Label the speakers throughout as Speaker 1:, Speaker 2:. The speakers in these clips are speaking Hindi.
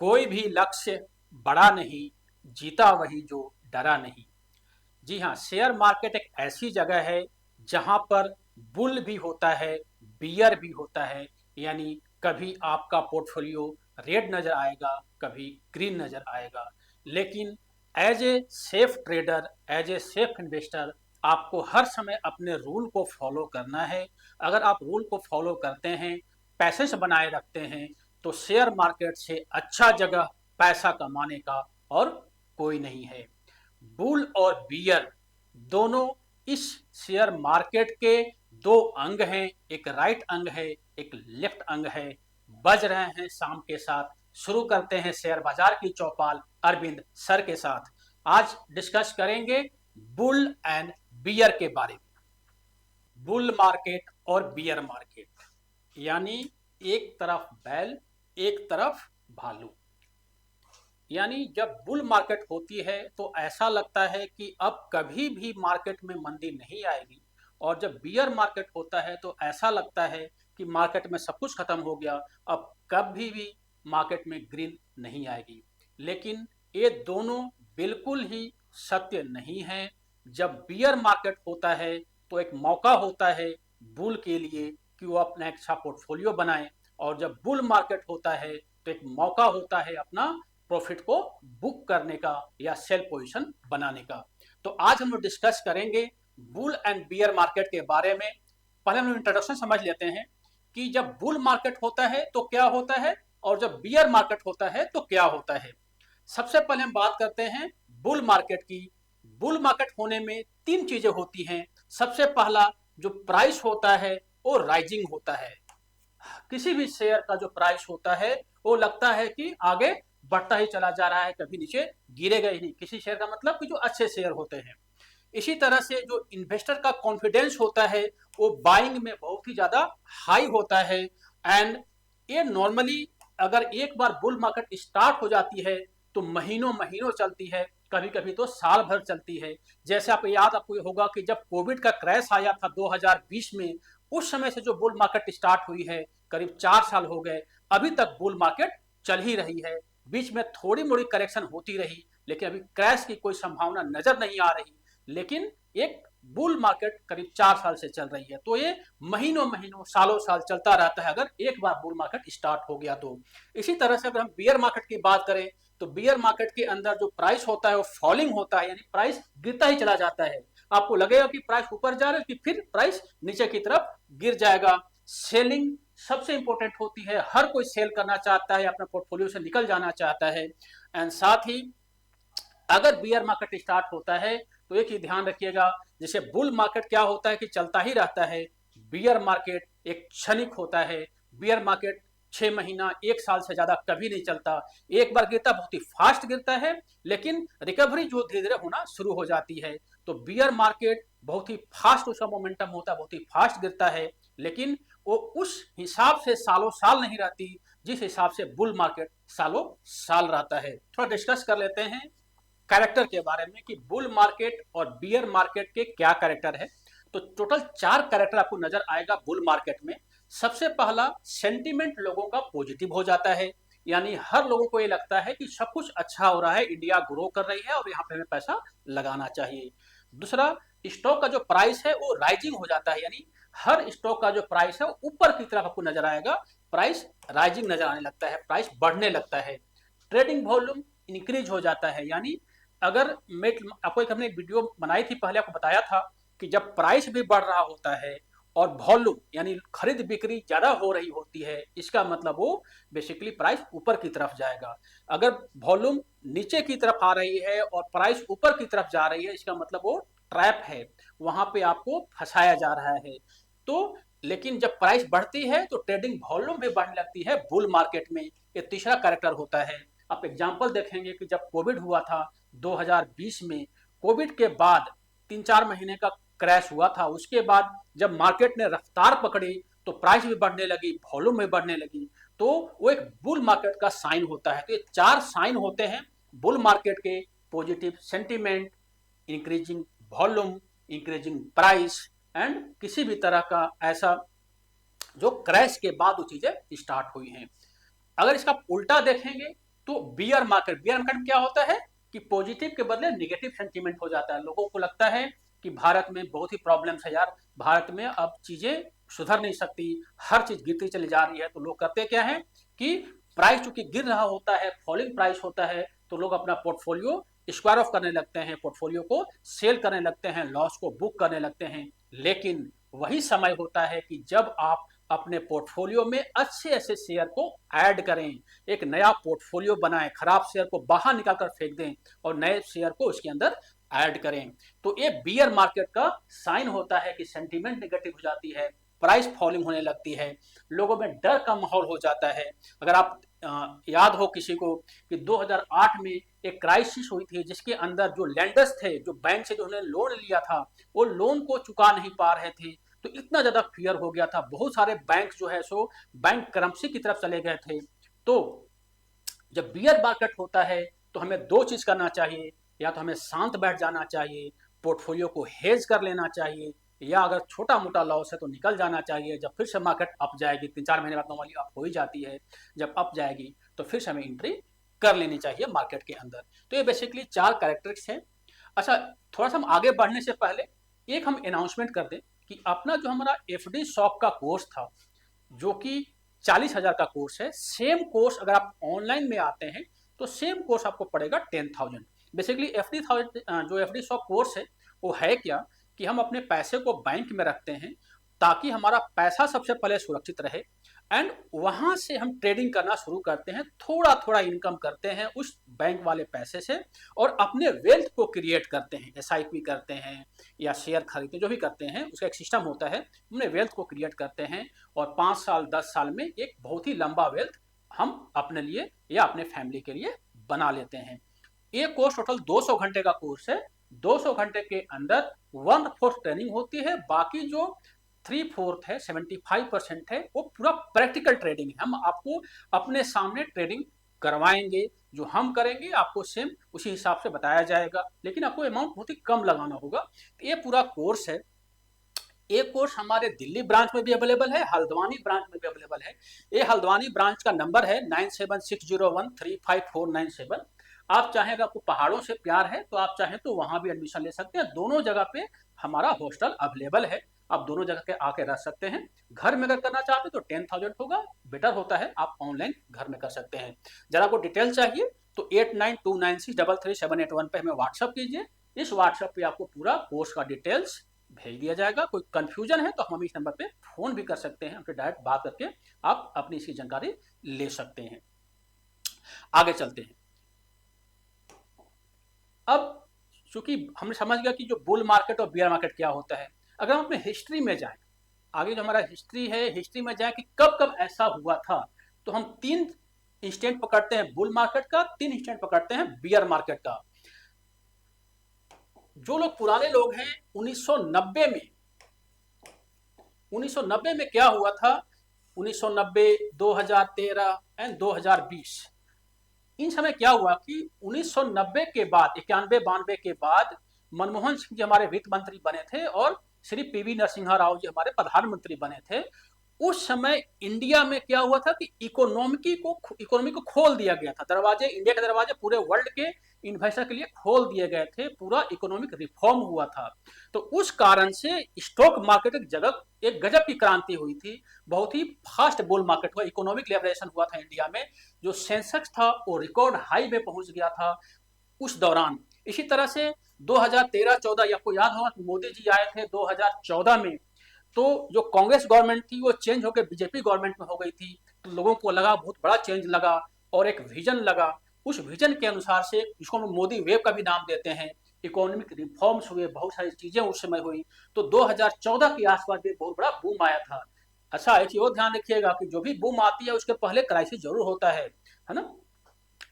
Speaker 1: कोई भी लक्ष्य बड़ा नहीं, जीता वही जो डरा नहीं। जी हाँ, शेयर मार्केट एक ऐसी जगह है जहाँ पर बुल भी होता है, बियर भी होता है। यानी कभी आपका पोर्टफोलियो रेड नजर आएगा, कभी ग्रीन नजर आएगा। लेकिन as a safe trader, as a safe investor, आपको हर समय अपने रूल को फॉलो करना है। अगर आप रूल को फॉलो करते हैं, पैसेंस बनाए रखते हैं, तो शेयर मार्केट से अच्छा जगह पैसा कमाने का और कोई नहीं है। बुल और बियर दोनों इस शेयर मार्केट के दो अंग हैं। एक राइट अंग है, एक लेफ्ट अंग है। बज रहे हैं शाम के साथ। शुरू करते हैं शेयर बाजार की चौपाल अरविंद सर के साथ। आज डिस्कस करेंगे बुल एंड बियर के बारे में। बुल मार्केट और बियर मार्केट, यानी एक तरफ बैल, एक तरफ भालू। यानी जब बुल मार्केट होती है तो ऐसा लगता है कि अब कभी भी मार्केट में मंदी नहीं आएगी, और जब बियर मार्केट होता है तो ऐसा लगता है कि मार्केट में सब कुछ खत्म हो गया, अब कभी भी मार्केट में ग्रीन नहीं आएगी। लेकिन ये दोनों बिल्कुल ही सत्य नहीं है। जब बियर मार्केट होता है तो एक मौका होता है बुल के लिए कि वो अपना अच्छा पोर्टफोलियो बनाए, और जब बुल मार्केट होता है तो एक मौका होता है अपना प्रॉफिट को बुक करने का या सेल पोजीशन बनाने का। तो आज हम लोग डिस्कस करेंगे बुल एंड बियर मार्केट के बारे में। पहले हम इंट्रोडक्शन समझ लेते हैं कि जब बुल मार्केट होता है तो क्या होता है, और जब बियर मार्केट होता है तो क्या होता है। सबसे पहले हम बात करते हैं बुल मार्केट की। बुल मार्केट होने में तीन चीजें होती हैं। सबसे पहला जो प्राइस होता है वो राइजिंग होता है। किसी भी शेयर का जो प्राइस होता है वो लगता है कि आगे बढ़ता ही चला जा रहा है, कभी नीचे गिरेगा ही नहीं। किसी शेयर का मतलब कि जो अच्छे शेयर होते हैं। इसी तरह से जो इन्वेस्टर का कॉन्फिडेंस होता है वो बाइंग में बहुत ही ज्यादा हाई होता है। एंड ये नॉर्मली अगर एक बार बुल मार्केट स्टार्ट हो जाती है तो महीनों महीनों चलती है, कभी कभी तो साल भर चलती है। जैसे आप याद आपको होगा कि जब कोविड का क्रैश आया था 2020 में, उस समय से जो बुल मार्केट स्टार्ट हुई है करीब 4 साल हो गए, अभी तक बुल मार्केट चल ही रही है। बीच में थोड़ी मोड़ी करेक्शन होती रही, लेकिन अभी क्रैश की कोई संभावना नजर नहीं आ रही। लेकिन एक बुल मार्केट करीब 4 साल से चल रही है, तो ये महीनों महीनों सालों साल चलता रहता है अगर एक बार बुल मार्केट स्टार्ट हो गया तो। इसी तरह से अगर हम बियर मार्केट की बात करें तो बियर मार्केट के अंदर जो प्राइस होता है वो फॉलिंग होता है, यानी प्राइस गिरता ही चला जाता है। आपको लगेगा कि प्राइस ऊपर जा रहा है, कि फिर प्राइस नीचे की तरफ गिर जाएगा। सेलिंग सबसे इंपॉर्टेंट होती है, हर कोई सेल करना चाहता है, अपने पोर्टफोलियो से निकल जाना चाहता है। एंड साथ ही अगर बियर मार्केट स्टार्ट होता है तो एक ही ध्यान रखिएगा, जैसे बुल मार्केट क्या होता है कि चलता ही रहता है, बियर मार्केट एक क्षणिक होता है। बियर मार्केट 6 महीना 1 साल से ज्यादा कभी नहीं चलता। एक बार गिरता बहुत ही फास्ट गिरता है, लेकिन रिकवरी जो धीरे धीरे होना शुरू हो जाती है। तो बियर मार्केट बहुत ही फास्ट उसका मोमेंटम होता है, बहुत ही फास्ट गिरता है, लेकिन वो उस हिसाब से सालों साल नहीं रहती जिस हिसाब से बुल मार्केट सालों साल रहता है। थोड़ा डिस्कस कर लेते हैं कैरेक्टर के बारे में कि बुल मार्केट और बियर मार्केट के क्या कैरेक्टर है। तो टोटल 4 कैरेक्टर आपको नजर आएगा बुल मार्केट में। सबसे पहला, सेंटीमेंट लोगों का पॉजिटिव हो जाता है, यानी हर लोगों को ये लगता है कि सब कुछ अच्छा हो रहा है, इंडिया ग्रो कर रही है और यहाँ पे हमें पैसा लगाना चाहिए। दूसरा, स्टॉक का जो प्राइस है वो राइजिंग हो जाता है, यानी हर स्टॉक का जो प्राइस है वो ऊपर की तरफ आपको नजर आएगा, प्राइस राइजिंग नजर आने लगता है, प्राइस बढ़ने लगता है। ट्रेडिंग वॉल्यूम इंक्रीज हो जाता है, यानी अगर मैं आपको एक हमने एक वीडियो बनाई थी पहले, आपको बताया था कि जब प्राइस भी बढ़ रहा होता है और वॉल्यूम यानी खरीद बिक्री ज्यादा हो रही होती है, इसका मतलब वो बेसिकली प्राइस ऊपर की तरफ जाएगा। अगर वॉल्यूम नीचे की तरफ आ रही है और प्राइस ऊपर की तरफ जा रही है, इसका मतलब वो ट्रैप है, वहां पे आपको फंसाया जा रहा है। तो लेकिन जब प्राइस बढ़ती है तो ट्रेडिंग वॉल्यूम भी बढ़ने लगती है बुल मार्केट में। ये तीसरा कैरेक्टर होता है। आप एग्जांपल देखेंगे कि जब कोविड हुआ था 2020 में, कोविड के बाद 3-4 महीने का क्रैश हुआ था, उसके बाद जब मार्केट ने रफ्तार पकड़ी तो प्राइस भी बढ़ने लगी, वॉल्यूम भी बढ़ने लगी, तो वो एक बुल मार्केट का साइन होता है। तो ये 4 साइन होते हैं बुल मार्केट के: positive sentiment, increasing volume, increasing price, and किसी भी तरह का ऐसा जो क्रैश के बाद वो चीजें स्टार्ट हुई हैं। अगर इसका उल्टा देखेंगे तो बियर मार्केट क्या होता है कि पॉजिटिव के बदले नेगेटिव सेंटीमेंट हो जाता है। लोगों को लगता है कि भारत में बहुत ही प्रॉब्लम्स है यार, भारत में अब चीजें सुधर नहीं सकती, हर चीज गिरती चली जा रही है। तो लोग करते क्या है कि प्राइस चूंकि गिर रहा होता है, फॉलिंग प्राइस होता है, तो लोग अपना पोर्टफोलियो स्क्वायर ऑफ करने लगते हैं, पोर्टफोलियो को सेल करने लगते हैं, लॉस को बुक करने लगते हैं। लेकिन वही समय होता है कि जब आप अपने पोर्टफोलियो में अच्छे ऐसे शेयर को ऐड करें, एक नया पोर्टफोलियो बनाएं, खराब शेयर को बाहर निकाल कर फेंक दें और नए शेयर को उसके अंदर ऐड करें। तो ये बियर मार्केट का साइन होता है कि सेंटीमेंट नेगेटिव हो जाती है, प्राइस फॉलिंग होने लगती है, लोगों में डर का माहौल हो जाता है। अगर आप याद हो किसी को कि 2008 में एक क्राइसिस हुई थी जिसके अंदर जो लैंडर्स थे, जो बैंक से जो उन्होंने लोन लिया था, वो लोन को चुका नहीं पा रहे थे, तो इतना ज्यादा फियर हो गया था, बहुत सारे बैंक जो है सो बैंक करप्सी की तरफ चले गए थे। तो जब बियर मार्केट होता है तो हमें दो चीज करना चाहिए, या तो हमें शांत बैठ जाना चाहिए, पोर्टफोलियो को हेज कर लेना चाहिए, या अगर छोटा मोटा लॉस है तो निकल जाना चाहिए। जब फिर से मार्केट अप जाएगी, 3-4 महीने बाद नॉर्मली अप हो ही जाती है, जब अप जाएगी तो फिर से हमें एंट्री कर लेनी चाहिए मार्केट के अंदर। तो ये बेसिकली 4 कैरेक्टरिस्टिक्स हैं। अच्छा, थोड़ा सा हम आगे बढ़ने से पहले एक हम अनाउंसमेंट कर दें कि अपना जो हमारा एफडी शॉप का कोर्स था, जो कि 40,000 का कोर्स है, सेम कोर्स अगर आप ऑनलाइन में आते हैं तो सेम कोर्स आपको पड़ेगा 10,000। बेसिकली एफडी शॉप कोर्स है वो है क्या कि हम अपने पैसे को बैंक में रखते हैं ताकि हमारा पैसा सबसे पहले सुरक्षित रहे, एंड वहां से हम ट्रेडिंग करना शुरू करते हैं, थोड़ा थोड़ा इनकम करते हैं उस बैंक वाले पैसे से, और अपने वेल्थ को क्रिएट करते हैं, एसआईपी करते हैं या शेयर खरीदते हैं, जो भी करते हैं उसका एक सिस्टम होता है, अपने वेल्थ को क्रिएट करते हैं और 5 साल 10 साल में एक बहुत ही लंबा वेल्थ हम अपने लिए या अपने फैमिली के लिए बना लेते हैं। ये कोर्स टोटल 200 घंटे का कोर्स है। 200 घंटे के अंदर 1/4 ट्रेनिंग होती है, बाकी जो 3/4 है, 75% है, वो पूरा प्रैक्टिकल ट्रेडिंग है। हम आपको अपने सामने ट्रेडिंग करवाएंगे, जो हम करेंगे आपको सेम उसी हिसाब से बताया जाएगा, लेकिन आपको अमाउंट बहुत ही कम लगाना होगा। ये पूरा कोर्स है। ये कोर्स हमारे दिल्ली ब्रांच में भी अवेलेबल है, हल्द्वानी ब्रांच में भी अवेलेबल है। ये हल्द्वानी ब्रांच का नंबर है 9760135497। आप चाहें, अगर आपको पहाड़ों से प्यार है तो आप चाहें तो वहां भी एडमिशन ले सकते हैं। दोनों जगह पे हमारा हॉस्टल अवेलेबल है, आप दोनों जगह के आके रह सकते हैं। घर में अगर करना चाहते तो 10,000 होगा, बेटर होता है आप ऑनलाइन घर में कर सकते हैं। जरा आपको डिटेल चाहिए तो 8929633781 पे हमें व्हाट्सअप कीजिए। इस व्हाट्सअप पे आपको पूरा कोर्स का डिटेल्स भेज दिया जाएगा। कोई कंफ्यूजन है तो हम इस नंबर पे फोन भी कर सकते हैं, हमसे डायरेक्ट बात करके आप अपनी इसकी जानकारी ले सकते हैं। आगे चलते हैं। अब चूंकि हमने समझ गया कि जो बुल मार्केट और बियर मार्केट क्या होता है, अगर हम अपने हिस्ट्री में जाएं, आगे जो हमारा हिस्ट्री है, हिस्ट्री में जाएं कि कब कब ऐसा हुआ था, तो हम 3 इंस्टेंट पकड़ते हैं बुल मार्केट का, 3 इंस्टेंट पकड़ते हैं बियर मार्केट का। जो लोग पुराने लोग हैं, 1990 में क्या हुआ था, 1990, 2013 एंड 2020, इन समय क्या हुआ कि 1990 के बाद, 91-92 के बाद मनमोहन सिंह जी हमारे वित्त मंत्री बने थे और श्री पीवी नरसिम्हा राव जी हमारे प्रधानमंत्री बने थे। उस समय इंडिया में क्या हुआ था कि इकोनॉमी को खोल दिया गया था, दरवाजे, इंडिया के दरवाजे पूरे वर्ल्ड के इन्वेस्टर के लिए खोल दिए गए थे, पूरा इकोनॉमिक रिफॉर्म हुआ था। तो उस कारण से स्टॉक मार्केट एक गजब की क्रांति हुई थी, बहुत ही फास्ट बुल मार्केट हुआ, इकोनॉमिक लिबरेशन हुआ था इंडिया में। जो सेंसेक्स था वो रिकॉर्ड हाई में पहुंच गया था उस दौरान। इसी तरह से 2013-14 आपको याद होगा मोदी जी आए थे 2014 में, तो जो कांग्रेस गवर्नमेंट थी वो चेंज होकर बीजेपी गवर्नमेंट में हो गई थी, तो लोगों को लगा, बहुत बड़ा चेंज लगा और एक विजन लगा। उस विजन के अनुसार से, जिसको हम मोदी वेव का भी नाम देते हैं, इकोनॉमिक रिफॉर्म्स हुए, बहुत सारी चीजें उस समय हुई। तो 2014 के आसपास भी बहुत बड़ा बूम आया था। अच्छा, एक चीज और ध्यान रखिएगा कि जो भी बूम आती है उसके पहले क्राइसिस जरूर होता है ना।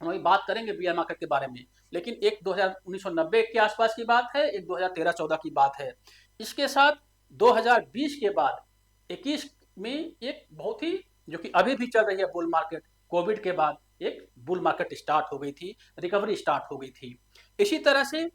Speaker 1: हम अभी बात करेंगे बियर मार्केट के बारे में, लेकिन एक 1990 के आसपास की बात है, एक 2013-14 की बात है। इसके साथ 2020 के बाद 21 में एक बहुत ही, जो कि अभी भी चल रही है बुल मार्केट, कोविड के बाद एक बुल मार्केट स्टार्ट हो गई थी, रिकवरी स्टार्ट हो गई थी। इसी तरह से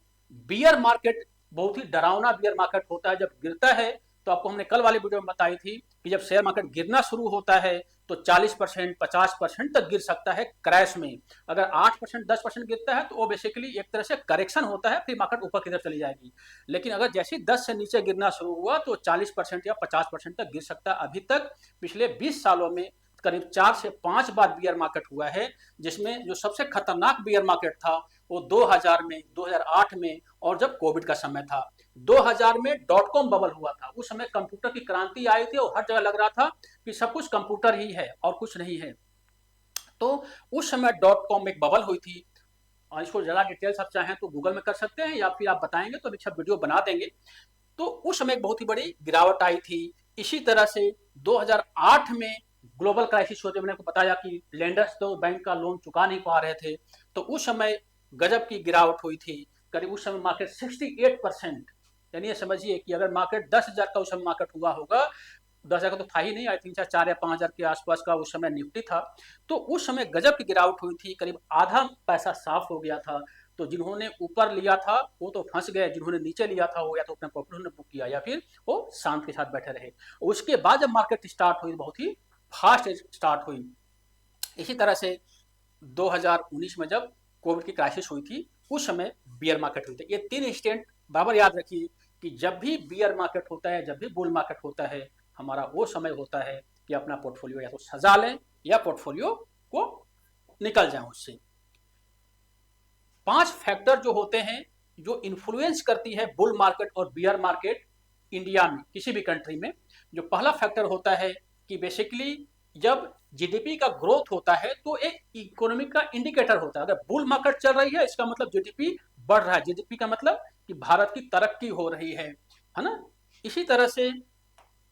Speaker 1: बियर मार्केट बहुत ही डरावना बियर मार्केट होता है। जब गिरता है तो आपको हमने कल वाली वीडियो में बताई थी कि जब शेयर मार्केट गिरना शुरू होता है तो 40% 50% तक गिर सकता है क्रैश में। अगर 8% 10% गिरता है तो वो बेसिकली एक तरह से करेक्शन होता है, फिर मार्केट ऊपर की तरफ चली जाएगी। लेकिन अगर जैसे ही 10 से नीचे गिरना शुरू हुआ तो 40% या 50% तक गिर सकता है। अभी तक पिछले 20 सालों में करीब 4 से 5 बार बियर मार्केट हुआ है, जिसमें जो सबसे खतरनाक बियर मार्केट था वो 2000 में, 2008 में और जब कोविड का समय था। 2000 में डॉट कॉम बबल हुआ था, उस समय कंप्यूटर की क्रांति आई थी और हर जगह लग रहा था कि सब कुछ कंप्यूटर ही है और कुछ नहीं है। तो उस समय डॉट कॉम एक बबल हुई थी, और इसको ज़्यादा डिटेल्स आप चाहें तो गूगल में कर सकते हैं या फिर आप बताएंगे तो अच्छा वीडियो बना देंगे। तो उस समय एक बहुत ही बड़ी गिरावट आई थी। इसी तरह से 2008 में ग्लोबल क्राइसिस होते, मैंने आपको बताया कि लेंडर्स तो बैंक का लोन चुका नहीं पा रहे थे, तो उस समय गजब की गिरावट हुई थी। करीब उस समय मार्केट 68%, यानी ये समझिए कि अगर मार्केट 10,000 का उस समय मार्केट हुआ होगा, 10,000 का तो था ही नहीं, आई थिंक 4 या 5,000 के आसपास का उस समय निफ्टी था। तो उस समय गजब की गिरावट हुई थी, करीब आधा पैसा साफ हो गया था। तो जिन्होंने ऊपर लिया था वो तो फंस गए, जिन्होंने नीचे लिया था वो या तो अपना प्रॉफिट बुक किया या फिर वो शांत के साथ बैठे रहे। उसके बाद जब मार्केट स्टार्ट हुई, बहुत ही फास्ट स्टार्ट हुई। इसी तरह से 2019 में जब कोविड की क्राइसिस हुई थी, उस समय बियर मार्केट हुई थी। ये 3 इंस्टेंट बराबर याद रखिए कि जब भी बियर मार्केट होता है, जब भी बुल मार्केट होता है, हमारा वो समय होता है कि अपना पोर्टफोलियो या तो सजा लें या पोर्टफोलियो को निकल जाए उससे। 5 फैक्टर जो होते हैं जो इन्फ्लुएंस करती है बुल मार्केट और बियर मार्केट इंडिया में, किसी भी कंट्री में। जो पहला फैक्टर होता है कि बेसिकली जब जीडीपी का ग्रोथ होता है तो एक इकोनॉमी का इंडिकेटर होता है। अगर बुल मार्केट चल रही है इसका मतलब जीडीपी बढ़ रहा है, जीडीपी का मतलब कि भारत की तरक्की हो रही है ना। इसी तरह से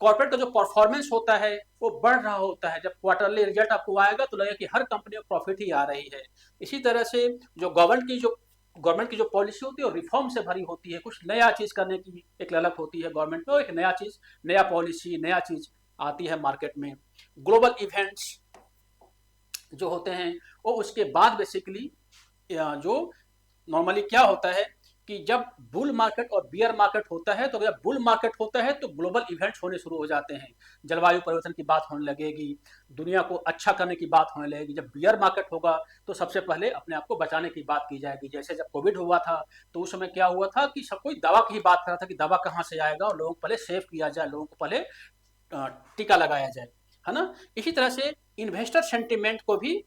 Speaker 1: कॉर्पोरेट का जो परफॉर्मेंस होता है वो बढ़ रहा होता है। जब क्वार्टरली रिजल्ट आपको आएगा तो लगेगा कि हर कंपनी में प्रॉफिट ही आ रही है। इसी तरह से जो गवर्नमेंट की जो पॉलिसी होती है वो रिफॉर्म से भरी होती है, कुछ नया चीज करने की एक ललक होती है गवर्नमेंट में, एक नया चीज, नया पॉलिसी, नया चीज आती है मार्केट में। ग्लोबल इवेंट्स जो होते हैं वो उसके बाद बेसिकली जो नॉर्मली क्या होता है कि जब बुल मार्केट और बियर मार्केट होता है, तो जब बुल मार्केट होता है तो ग्लोबल इवेंट्स होने शुरू हो जाते हैं। जलवायु परिवर्तन की बात होने लगेगी, दुनिया को अच्छा करने की बात होने लगेगी। जब बियर मार्केट होगा तो सबसे पहले अपने आप को बचाने की बात की जाएगी। जैसे जब कोविड हुआ था तो उस समय क्या हुआ था कि सब कोई दवा की ही बात कर रहा था कि दवा कहाँ से आएगा और लोगों को पहले सेव किया जाए, लोगों को पहले टीका लगाया जाए, है ना। इसी तरह से इन्वेस्टर सेंटिमेंट को भी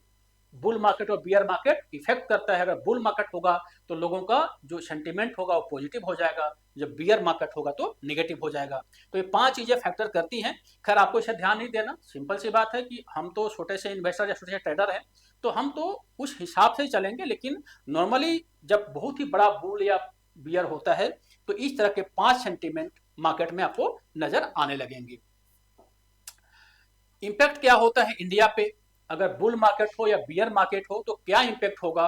Speaker 1: बुल मार्केट और बियर मार्केट इफेक्ट करता है। अगर बुल मार्केट होगा तो लोगों का जो सेंटिमेंट होगा वो पॉजिटिव हो जाएगा, जब बियर मार्केट होगा तो निगेटिव हो जाएगा। तो ये 5 चीजें फैक्टर करती हैं। खैर आपको इसे ध्यान नहीं देना, सिंपल सी बात है कि हम तो छोटे से इन्वेस्टर या छोटे से ट्रेडर हैं, तो हम तो उस हिसाब से ही चलेंगे। लेकिन नॉर्मली जब बहुत ही बड़ा बुल या बियर होता है तो इस तरह के 5 सेंटिमेंट मार्केट में आपको नजर आने लगेंगे। इंपैक्ट क्या होता है इंडिया पे, अगर बुल मार्केट हो या बियर मार्केट हो तो क्या इंपैक्ट होगा,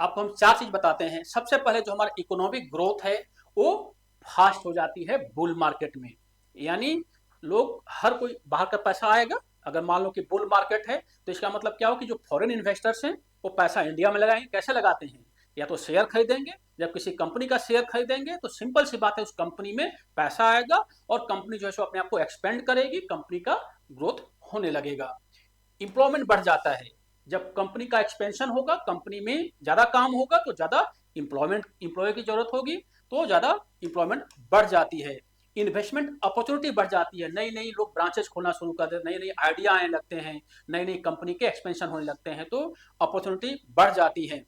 Speaker 1: आपको हम 4 चीज बताते हैं। सबसे पहले जो हमारा इकोनॉमिक ग्रोथ है वो फास्ट हो जाती है बुल मार्केट में, यानी लोग, हर कोई बाहर का पैसा आएगा। अगर मान लो कि बुल मार्केट है तो इसका मतलब क्या हो कि जो फॉरेन इन्वेस्टर्स हैं वो पैसा इंडिया में लगाएंगे। कैसे लगाते हैं, या तो शेयर खरीदेंगे, जब किसी कंपनी का शेयर खरीदेंगे तो सिंपल सी बात है उस कंपनी में पैसा आएगा और कंपनी जो है सो अपने आप को एक्सपेंड करेगी, कंपनी का ग्रोथ होने लगेगा। एम्प्लॉयमेंट बढ़ जाता है, जब कंपनी का एक्सपेंशन होगा, कंपनी में ज्यादा काम होगा तो ज्यादा एम्प्लॉय की जरूरत होगी, तो ज्यादा एम्प्लॉयमेंट बढ़ जाती है। इन्वेस्टमेंट अपॉर्चुनिटी बढ़ जाती है, नई नई लोग ब्रांचेस खोलना शुरू कर देते, नई नई आइडिया आने लगते हैं, नई नई कंपनी के एक्सपेंशन होने लगते हैं, तो अपॉर्चुनिटी बढ़ जाती है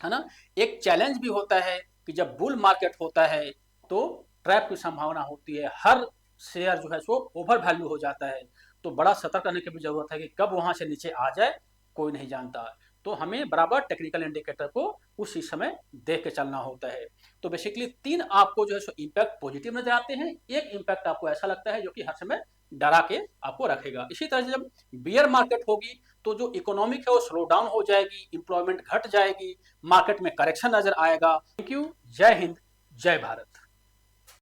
Speaker 1: ना। एक चैलेंज भी होता है कि जब बुल मार्केट होता है तो ट्रैप की संभावना होती है, हर शेयर जो है सो ओवर वैल्यू हो जाता है, तो बड़ा सतर्क रहने की भी जरूरत है कि कब वहां से नीचे आ जाए कोई नहीं जानता। तो हमें बराबर टेक्निकल इंडिकेटर को उसी समय देख के चलना होता है। तो बेसिकली 3 आपको जो है सो इम्पैक्ट पॉजिटिव नजर आते हैं, एक इम्पैक्ट आपको ऐसा लगता है जो कि हर समय डरा के आपको रखेगा। इसी तरह से जब बियर मार्केट होगी तो जो इकोनॉमिक है वो स्लो डाउन हो जाएगी, इंप्लॉयमेंट घट जाएगी, मार्केट में करेक्शन नजर आएगा। थैंक यू, जय हिंद, जय भारत।